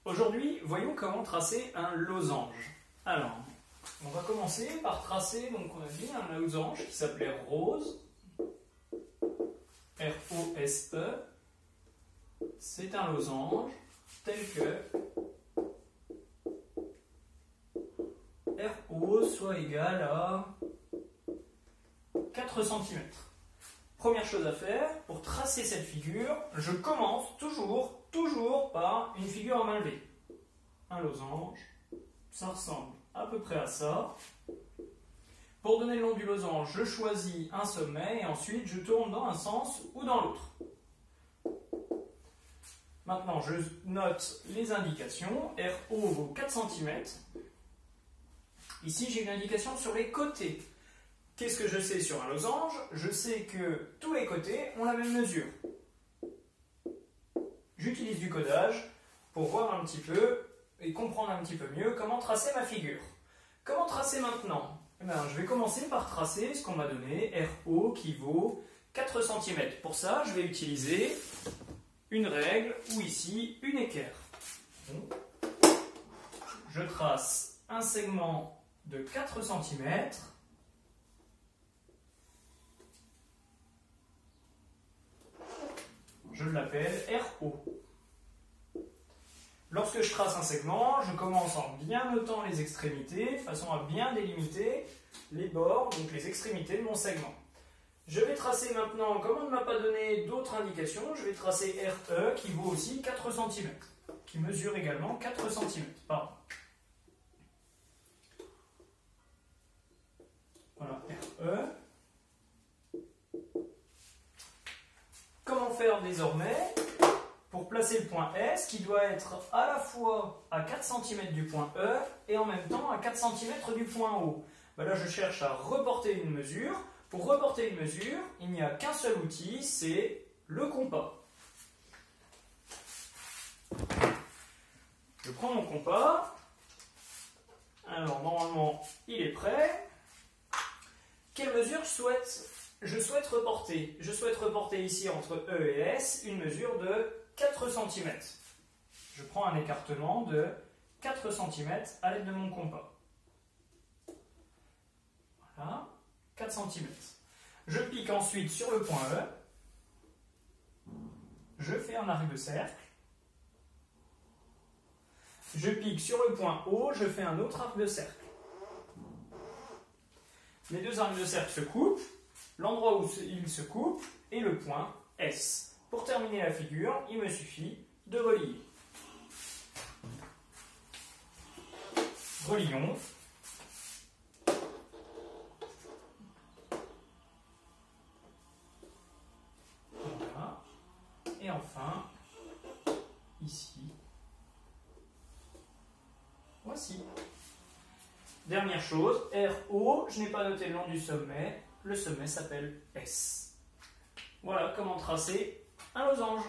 Aujourd'hui, voyons comment tracer un losange. Alors, on va commencer par tracer, donc on a dit un losange qui s'appelait rose, R-O-S-E. C'est un losange tel que RO soit égal à 4 cm. Première chose à faire, pour tracer cette figure, je commence toujours par une figure à main levée. Un losange, ça ressemble à peu près à ça. Pour donner le nom du losange, je choisis un sommet et ensuite je tourne dans un sens ou dans l'autre. Maintenant, je note les indications. RO vaut 4 cm. Ici, j'ai une indication sur les côtés. Qu'est-ce que je sais sur un losange? Je sais que tous les côtés ont la même mesure. J'utilise du codage pour voir un petit peu et comprendre un petit peu mieux comment tracer ma figure. Comment tracer maintenant? Eh bien, je vais commencer par tracer ce qu'on m'a donné, RO qui vaut 4 cm. Pour ça, je vais utiliser une règle ou ici une équerre. Je trace un segment de 4 cm. Je l'appelle RO. Lorsque je trace un segment, je commence en bien notant les extrémités, de façon à bien délimiter les bords, donc les extrémités de mon segment. Je vais tracer maintenant, comme on ne m'a pas donné d'autres indications, je vais tracer RE qui vaut aussi 4 cm, qui mesure également 4 cm. Pardon. Voilà, RE. Comment faire désormais pour placer le point S qui doit être à la fois à 4 cm du point E et en même temps à 4 cm du point O? Ben là, je cherche à reporter une mesure. Pour reporter une mesure, il n'y a qu'un seul outil, c'est le compas. Je prends mon compas. Alors, normalement, il est prêt. Quelle mesure je souhaite reporter? Je souhaite reporter ici entre E et S une mesure de 4 cm. Je prends un écartement de 4 cm à l'aide de mon compas. Voilà, 4 cm. Je pique ensuite sur le point E. Je fais un arc de cercle. Je pique sur le point O, je fais un autre arc de cercle. Les deux arcs de cercle se coupent. L'endroit où ils se coupent est le point S. Pour terminer la figure, il me suffit de relier. Relions. Voilà. Et enfin, ici. Voici. Dernière chose, RO, je n'ai pas noté le nom du sommet. Le sommet s'appelle S. Voilà comment tracer un losange.